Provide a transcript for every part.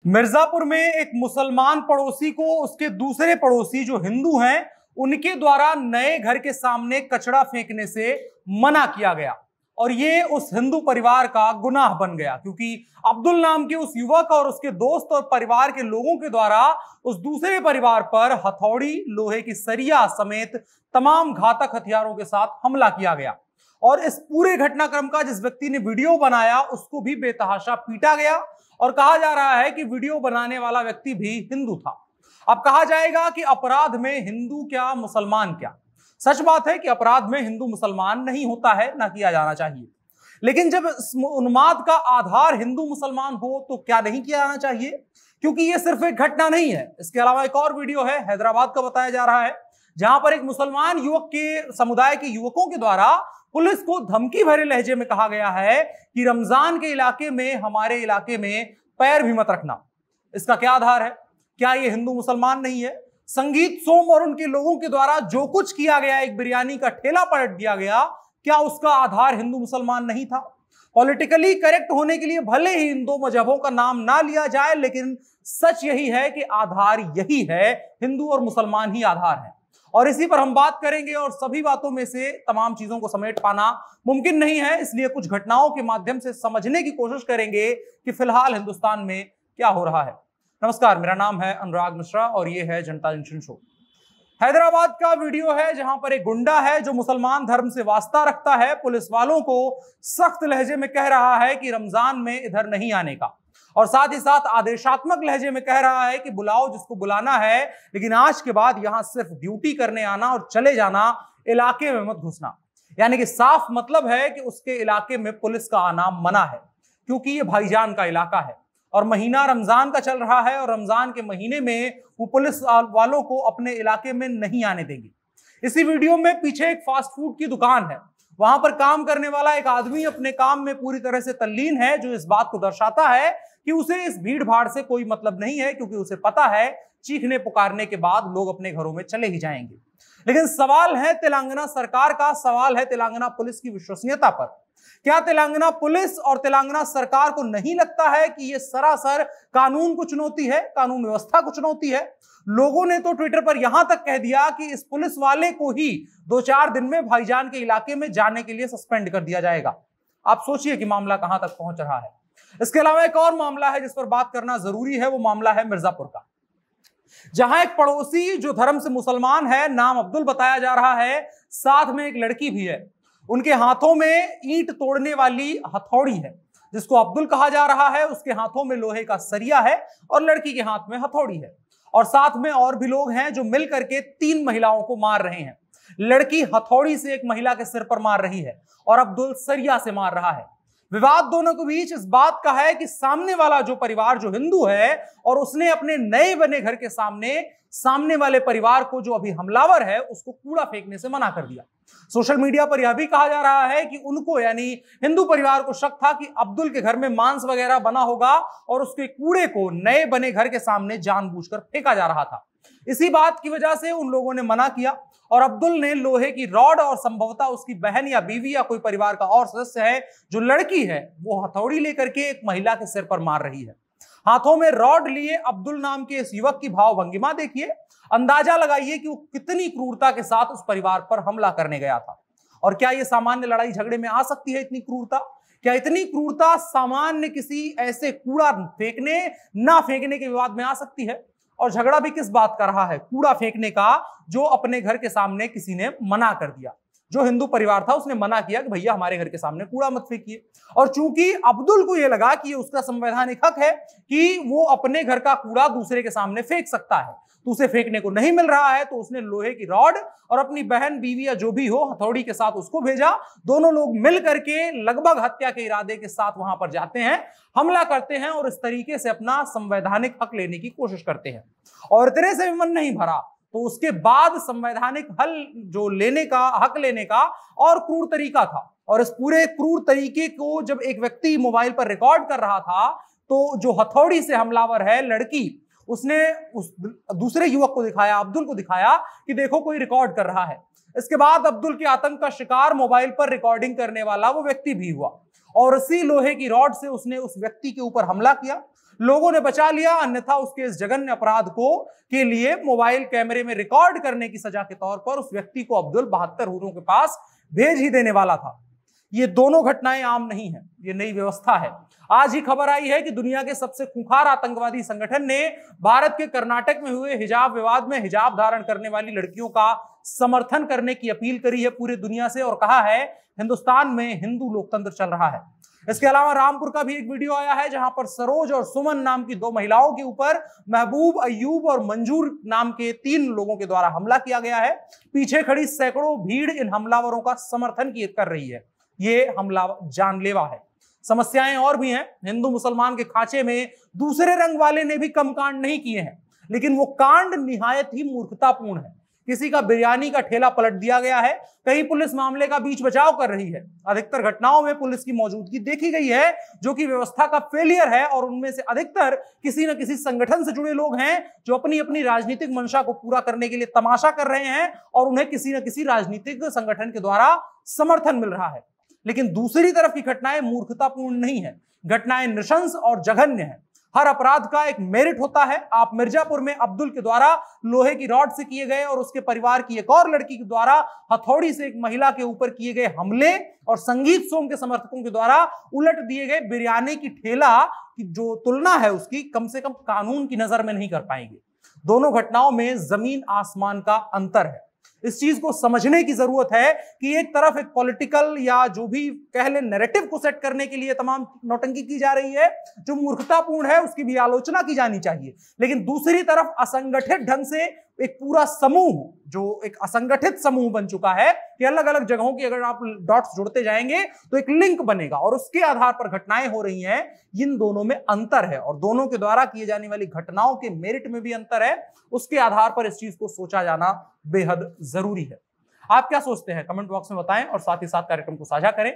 मिर्जापुर में एक मुसलमान पड़ोसी को उसके दूसरे पड़ोसी जो हिंदू हैं उनके द्वारा नए घर के सामने कचरा फेंकने से मना किया गया और ये उस हिंदू परिवार का गुनाह बन गया, क्योंकि अब्दुल नाम के उस युवक और उसके दोस्त और परिवार के लोगों के द्वारा उस दूसरे परिवार पर हथौड़ी, लोहे की सरिया समेत तमाम घातक हथियारों के साथ हमला किया गया। और इस पूरे घटनाक्रम का जिस व्यक्ति ने वीडियो बनाया उसको भी बेतहाशा पीटा गया और कहा जा रहा है कि वीडियो बनाने वाला व्यक्ति भी हिंदू था। अब कहा जाएगा कि अपराध में हिंदू क्या मुसलमान क्या। सच बात है कि अपराध में हिंदू मुसलमान नहीं होता है, ना किया जाना चाहिए, लेकिन जब उन्माद का आधार हिंदू मुसलमान हो तो क्या नहीं किया जाना चाहिए, क्योंकि यह सिर्फ एक घटना नहीं है। इसके अलावा एक और वीडियो है हैदराबाद का बताया जा रहा है, जहां पर एक मुसलमान युवक के समुदाय के युवकों के द्वारा पुलिस को धमकी भरे लहजे में कहा गया है कि रमजान के इलाके में, हमारे इलाके में पैर भी मत रखना। इसका क्या आधार है? क्या ये हिंदू मुसलमान नहीं है? संगीत सोम और उनके लोगों के द्वारा जो कुछ किया गया, एक बिरयानी का ठेला पलट दिया गया, क्या उसका आधार हिंदू मुसलमान नहीं था? पॉलिटिकली करेक्ट होने के लिए भले ही इन दो मजहबों का नाम ना लिया जाए, लेकिन सच यही है कि आधार यही है, हिंदू और मुसलमान ही आधार है। और इसी पर हम बात करेंगे और सभी बातों में से तमाम चीजों को समेट पाना मुमकिन नहीं है, इसलिए कुछ घटनाओं के माध्यम से समझने की कोशिश करेंगे कि फिलहाल हिंदुस्तान में क्या हो रहा है। नमस्कार, मेरा नाम है अनुराग मिश्रा और यह है जनता जंक्शन शो। हैदराबाद का वीडियो है जहां पर एक गुंडा है जो मुसलमान धर्म से वास्ता रखता है, पुलिस वालों को सख्त लहजे में कह रहा है कि रमजान में इधर नहीं आने का, और साथ ही साथ आदेशात्मक लहजे में कह रहा है कि बुलाओ जिसको बुलाना है, लेकिन आज के बाद यहां सिर्फ ड्यूटी करने आना और चले जाना, इलाके में मत घुसना। यानी कि साफ मतलब है कि उसके इलाके में पुलिस का आना मना है, क्योंकि ये भाईजान का इलाका है और महीना रमजान का चल रहा है और रमजान के महीने में वो पुलिस वालों को अपने इलाके में नहीं आने देंगे। इसी वीडियो में पीछे एक फास्ट फूड की दुकान है, वहां पर काम करने वाला एक आदमी अपने काम में पूरी तरह से तल्लीन है, जो इस बात को दर्शाता है कि उसे इस भीड़ भाड़ से कोई मतलब नहीं है, क्योंकि उसे पता है चीखने पुकारने के बाद लोग अपने घरों में चले ही जाएंगे। लेकिन सवाल है तेलंगाना सरकार का, सवाल है तेलंगाना पुलिस की विश्वसनीयता पर। क्या तेलंगाना पुलिस और तेलंगाना सरकार को नहीं लगता है कि यह सरासर कानून को चुनौती है, कानून व्यवस्था को चुनौती है? लोगों ने तो ट्विटर पर यहां तक कह दिया कि इस पुलिस वाले को ही 2-4 दिन में भाईजान के इलाके में जाने के लिए सस्पेंड कर दिया जाएगा। आप सोचिए कि मामला कहां तक पहुंच रहा है। इसके अलावा एक और मामला है जिस पर बात करना जरूरी है, वो मामला है मिर्जापुर का, जहां एक पड़ोसी जो धर्म से मुसलमान है, नाम अब्दुल बताया जा रहा है, साथ में एक लड़की भी है। उनके हाथों में ईंट तोड़ने वाली हथौड़ी है जिसको अब्दुल कहा जा रहा है, उसके हाथों में लोहे का सरिया है और लड़की के हाथ में हथौड़ी है, और साथ में और भी लोग हैं जो मिल करके 3 महिलाओं को मार रहे हैं। लड़की हथौड़ी से एक महिला के सिर पर मार रही है और अब्दुल सरिया से मार रहा है। विवाद दोनों के बीच इस बात का है कि सामने वाला जो परिवार जो हिंदू है और उसने अपने नए बने घर के सामने वाले परिवार को, जो अभी हमलावर है, उसको कूड़ा फेंकने से मना कर दिया। सोशल मीडिया पर यह भी कहा जा रहा है कि उनको, यानी हिंदू परिवार को, शक था कि अब्दुल के घर में मांस वगैरह बना होगा और उसके कूड़े को नए बने घर के सामने जानबूझकर फेंका जा रहा था। इसी बात की वजह से उन लोगों ने मना किया और अब्दुल ने लोहे की रॉड और संभवतः उसकी बहन या बीवी या कोई परिवार का और सदस्य है जो लड़की है, वो हथौड़ी लेकर के एक महिला के सिर पर मार रही है। हाथों में रॉड लिए अब्दुल नाम के इस युवक की भाव भंगिमा देखिए, अंदाजा लगाइए कि वो कितनी क्रूरता के साथ उस परिवार पर हमला करने गया था। और क्या यह सामान्य लड़ाई झगड़े में आ सकती है? इतनी क्रूरता, क्या इतनी क्रूरता सामान्य किसी ऐसे कूड़ा फेंकने ना फेंकने के विवाद में आ सकती है? और झगड़ा भी किस बात का रहा है? कूड़ा फेंकने का, जो अपने घर के सामने किसी ने मना कर दिया। जो हिंदू परिवार था उसने मना किया कि भैया हमारे घर के सामने कूड़ा मत फेंकिए, और चूंकि अब्दुल को यह लगा कि ये उसका संवैधानिक हक है कि वो अपने घर का कूड़ा दूसरे के सामने फेंक सकता है, तो उसे फेंकने को नहीं मिल रहा है, तो उसने लोहे की रॉड और अपनी बहन, बीवी या जो भी हो, हथौड़ी के साथ उसको भेजा। दोनों लोग मिल करके लगभग हत्या के इरादे के साथ वहां पर जाते हैं, हमला करते हैं और इस तरीके से अपना संवैधानिक हक लेने की कोशिश करते हैं। और इतने से भी मन नहीं भरा तो उसके बाद संवैधानिक हल जो लेने का, हक लेने का और क्रूर तरीका था। और इस पूरे क्रूर तरीके को जब एक व्यक्ति मोबाइल पर रिकॉर्ड कर रहा था, तो जो हथौड़ी से हमलावर है लड़की, उसने उस दूसरे युवक को दिखाया, अब्दुल को दिखाया कि देखो कोई रिकॉर्ड कर रहा है। इसके बाद अब्दुल के आतंक का शिकार मोबाइल पर रिकॉर्डिंग करने वाला वो व्यक्ति भी हुआ और इसी लोहे की रॉड से उसने उस व्यक्ति के ऊपर हमला किया। लोगों ने बचा लिया, अन्यथा उसके इस जघन्य अपराध को के लिए मोबाइल कैमरे में रिकॉर्ड करने की सजा के तौर पर उस व्यक्ति को अब्दुल 72 हूरों के पास भेज ही देने वाला था। ये दोनों घटनाएं आम नहीं है, ये नई व्यवस्था है। आज ही खबर आई है कि दुनिया के सबसे खूंखार आतंकवादी संगठन ने भारत के कर्नाटक में हुए हिजाब विवाद में हिजाब धारण करने वाली लड़कियों का समर्थन करने की अपील करी है पूरी दुनिया से और कहा है हिंदुस्तान में हिंदू लोकतंत्र चल रहा है। इसके अलावा रामपुर का भी एक वीडियो आया है जहां पर सरोज और सुमन नाम की 2 महिलाओं के ऊपर महबूब, अयूब और मंजूर नाम के 3 लोगों के द्वारा हमला किया गया है। पीछे खड़ी सैकड़ों भीड़ इन हमलावरों का समर्थन कर रही है। ये हमला जानलेवा है। समस्याएं और भी हैं। हिंदू मुसलमान के खांचे में दूसरे रंग वाले ने भी कम कांड नहीं किए हैं, लेकिन वो कांड निहायत ही मूर्खतापूर्ण है। किसी का बिरयानी का ठेला पलट दिया गया है, कहीं पुलिस मामले का बीच बचाव कर रही है। अधिकतर घटनाओं में पुलिस की मौजूदगी देखी गई है, जो कि व्यवस्था का फेलियर है, और उनमें से अधिकतर किसी न किसी संगठन से जुड़े लोग हैं जो अपनी अपनी राजनीतिक मंशा को पूरा करने के लिए तमाशा कर रहे हैं और उन्हें किसी न किसी राजनीतिक संगठन के द्वारा समर्थन मिल रहा है। लेकिन दूसरी तरफ की घटनाएं मूर्खतापूर्ण नहीं है, घटनाएं नृशंस और जघन्य है। हर अपराध का एक मेरिट होता है। आप मिर्जापुर में अब्दुल के द्वारा लोहे की रॉड से किए गए और उसके परिवार की एक और लड़की के द्वारा हथौड़ी से एक महिला के ऊपर किए गए हमले और संगीत सोम के समर्थकों के द्वारा उलट दिए गए बिरयानी की ठेला की जो तुलना है उसकी कम से कम कानून की नजर में नहीं कर पाएंगे। दोनों घटनाओं में जमीन आसमान का अंतर है। इस चीज को समझने की जरूरत है कि एक तरफ एक पॉलिटिकल या जो भी कह ले नैरेटिव को सेट करने के लिए तमाम नौटंकी की जा रही है जो मूर्खतापूर्ण है, उसकी भी आलोचना की जानी चाहिए, लेकिन दूसरी तरफ असंगठित ढंग से एक पूरा समूह जो एक असंगठित समूह बन चुका है कि अलग अलग जगहों की अगर आप डॉट्स जुड़ते जाएंगे तो एक लिंक बनेगा और उसके आधार पर घटनाएं हो रही हैं। इन दोनों में अंतर है और दोनों के द्वारा किए जाने वाली घटनाओं के मेरिट में भी अंतर है। उसके आधार पर इस चीज को सोचा जाना बेहद जरूरी है। आप क्या सोचते हैं कमेंट बॉक्स में बताएं और साथ ही साथ कार्यक्रम को साझा करें।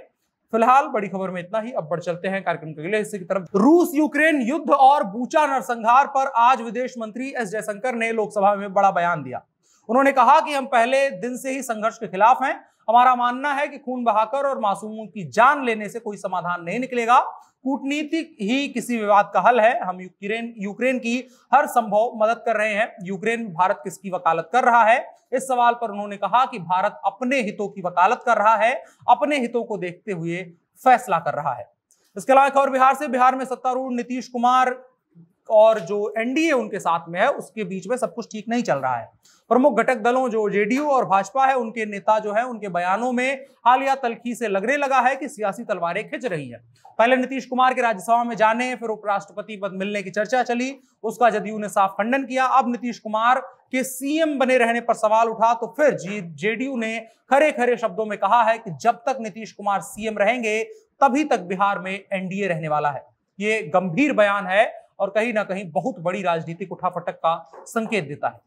फिलहाल बड़ी खबर में इतना ही। अब बढ़ चलते हैं कार्यक्रम के अगले हिस्से की तरफ। रूस यूक्रेन युद्ध और बूचा नरसंहार पर आज विदेश मंत्री एस जयशंकर ने लोकसभा में बड़ा बयान दिया। उन्होंने कहा कि हम पहले दिन से ही संघर्ष के खिलाफ हैं। हमारा मानना है कि खून बहाकर और मासूमों की जान लेने से कोई समाधान नहीं निकलेगा। कूटनीति ही किसी विवाद का हल है। हम यूक्रेन की हर संभव मदद कर रहे हैं। यूक्रेन में भारत किसकी वकालत कर रहा है? इस सवाल पर उन्होंने कहा कि भारत अपने हितों की वकालत कर रहा है, अपने हितों को देखते हुए फैसला कर रहा है। इसके अलावा एक और बिहार से, बिहार में सत्तारूढ़ नीतीश कुमार और जो एनडीए उनके साथ में है उसके बीच में सब कुछ ठीक नहीं चल रहा है। प्रमुख घटक दलों जो जेडीयू और भाजपा है उनके नेता जो है उनके बयानों में हालिया तलखी से लगने लगा है कि सियासी तलवारें खिंच रही है। पहले नीतीश कुमार के राज्यसभा में जाने फिर उपराष्ट्रपति पद मिलने की चर्चा चली, उसका जदयू ने साफ खंडन किया। अब नीतीश कुमार के सीएम बने रहने पर सवाल उठा तो फिर जेडीयू ने खरे खरे शब्दों में कहा है कि जब तक नीतीश कुमार सीएम रहेंगे तभी तक बिहार में एनडीए रहने वाला है। ये गंभीर बयान है और कहीं ना कहीं बहुत बड़ी राजनीतिक उठापटक का संकेत देता है।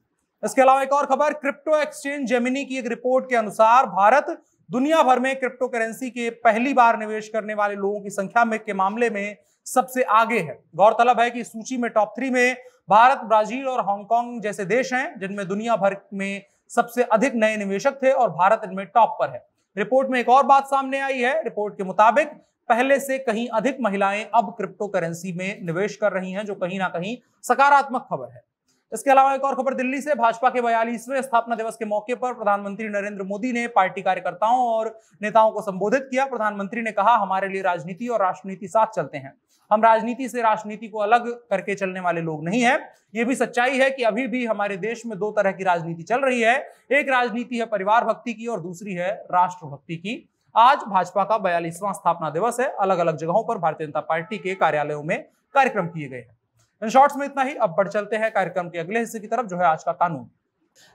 इसके अलावा एक और खबर, क्रिप्टो एक्सचेंज जेमिनी की एक रिपोर्ट के अनुसार भारत दुनिया भर में क्रिप्टो करेंसी के पहली बार निवेश करने वाले लोगों की संख्या में के मामले में सबसे आगे है। गौरतलब है कि सूची में टॉप 3 में भारत, ब्राजील और हांगकांग जैसे देश हैं जिनमें दुनिया भर में सबसे अधिक नए निवेशक थे और भारत इनमें टॉप पर है। रिपोर्ट में एक और बात सामने आई है। रिपोर्ट के मुताबिक पहले से कहीं अधिक महिलाएं अब क्रिप्टो करेंसी में निवेश कर रही हैं, जो कहीं ना कहीं सकारात्मक खबर है। इसके अलावा एक और खबर दिल्ली से, भाजपा के 42वें स्थापना दिवस के मौके पर प्रधानमंत्री नरेंद्र मोदी ने पार्टी कार्यकर्ताओं और नेताओं को संबोधित किया। प्रधानमंत्री ने कहा, हमारे लिए राजनीति और राष्ट्रनीति साथ चलते हैं। हम राजनीति से राष्ट्रनीति को अलग करके चलने वाले लोग नहीं है। ये भी सच्चाई है कि अभी भी हमारे देश में 2 तरह की राजनीति चल रही है। एक राजनीति है परिवार भक्ति की और दूसरी है राष्ट्र भक्ति की। आज भाजपा का 42वां स्थापना दिवस है। अलग अलग जगहों पर भारतीय जनता पार्टी के कार्यालयों में कार्यक्रम किए गए हैं। इन शॉर्ट्स में इतना ही। अब बढ़ चलते हैं कार्यक्रम के अगले हिस्से की तरफ, जो है आज का कानून।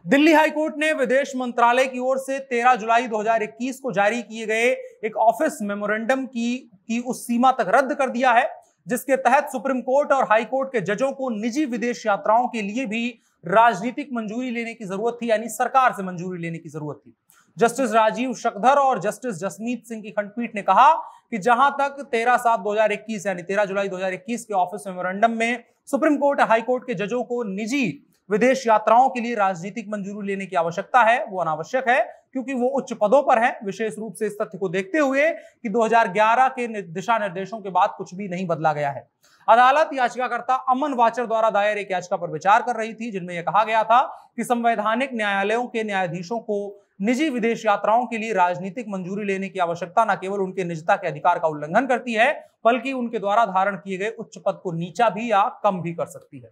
दिल्ली हाईकोर्ट ने विदेश मंत्रालय की ओर से 13 जुलाई 2021 को जारी किए गए एक ऑफिस मेमोरेंडम की उस सीमा तक रद्द कर दिया है जिसके तहत सुप्रीम कोर्ट और हाई कोर्ट के जजों को निजी विदेश यात्राओं के लिए भी राजनीतिक मंजूरी लेने की जरूरत थी, यानी सरकार से मंजूरी लेने की जरूरत थी। जस्टिस राजीव शकधर और जस्टिस जसमीत सिंह की खंडपीठ ने कहा कि जहां तक 13/7/2021 यानी 13 जुलाई 2021 के ऑफिस मेमोरेंडम में सुप्रीम कोर्ट हाई कोर्ट के जजों को निजी विदेश यात्राओं के लिए राजनीतिक मंजूरी लेने की आवश्यकता है, वो अनावश्यक है। क्योंकि वो उच्च पदों पर हैं, विशेष रूप से इस तथ्य को देखते हुए कि 2011 के दिशा निर्देशों के बाद कुछ भी नहीं बदला गया है। अदालत याचिकाकर्ता अमन वाचर द्वारा दायर एक याचिका पर विचार कर रही थी, जिनमें यह कहा गया था कि संवैधानिक न्यायालयों के न्यायाधीशों को निजी विदेश यात्राओं के लिए राजनीतिक मंजूरी लेने की आवश्यकता न केवल उनके निजता के अधिकार का उल्लंघन करती है, बल्कि उनके द्वारा धारण किए गए उच्च पद को नीचा भी या कम भी कर सकती है।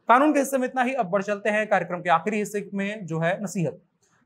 कानून के हिस्से में इतना ही। अब बढ़ चलते हैं कार्यक्रम के आखिरी हिस्से में, जो है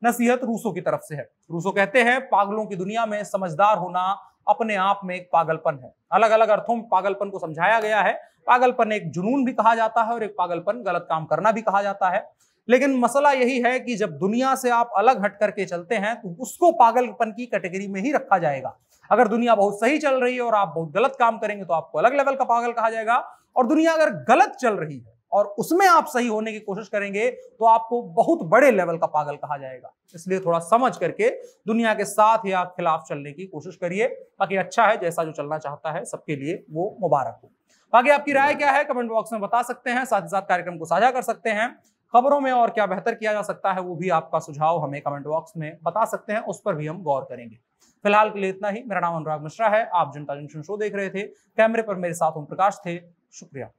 नसीहत रूसो की तरफ से है। रूसो कहते हैं, पागलों की दुनिया में समझदार होना अपने आप में एक पागलपन है। अलग अलग अर्थों में पागलपन को समझाया गया है। पागलपन एक जुनून भी कहा जाता है और एक पागलपन गलत काम करना भी कहा जाता है। लेकिन मसला यही है कि जब दुनिया से आप अलग हट करके चलते हैं तो उसको पागलपन की कैटेगरी में ही रखा जाएगा। अगर दुनिया बहुत सही चल रही है और आप बहुत गलत काम करेंगे तो आपको अलग लेवल का पागल कहा जाएगा, और दुनिया अगर गलत चल रही है और उसमें आप सही होने की कोशिश करेंगे तो आपको बहुत बड़े लेवल का पागल कहा जाएगा। इसलिए थोड़ा समझ करके दुनिया के साथ या खिलाफ चलने की कोशिश करिए। बाकी अच्छा है, जैसा जो चलना चाहता है सबके लिए वो मुबारक हो। बाकी आपकी राय क्या है कमेंट बॉक्स में बता सकते हैं, साथ ही साथ कार्यक्रम को साझा कर सकते हैं। खबरों में और क्या बेहतर किया जा सकता है वो भी आपका सुझाव हमें कमेंट बॉक्स में बता सकते हैं, उस पर भी हम गौर करेंगे। फिलहाल के लिए इतना ही। मेरा नाम अनुराग मिश्रा है, आप जनता जंक्शन शो देख रहे थे। कैमरे पर मेरे साथ ओम प्रकाश थे। शुक्रिया।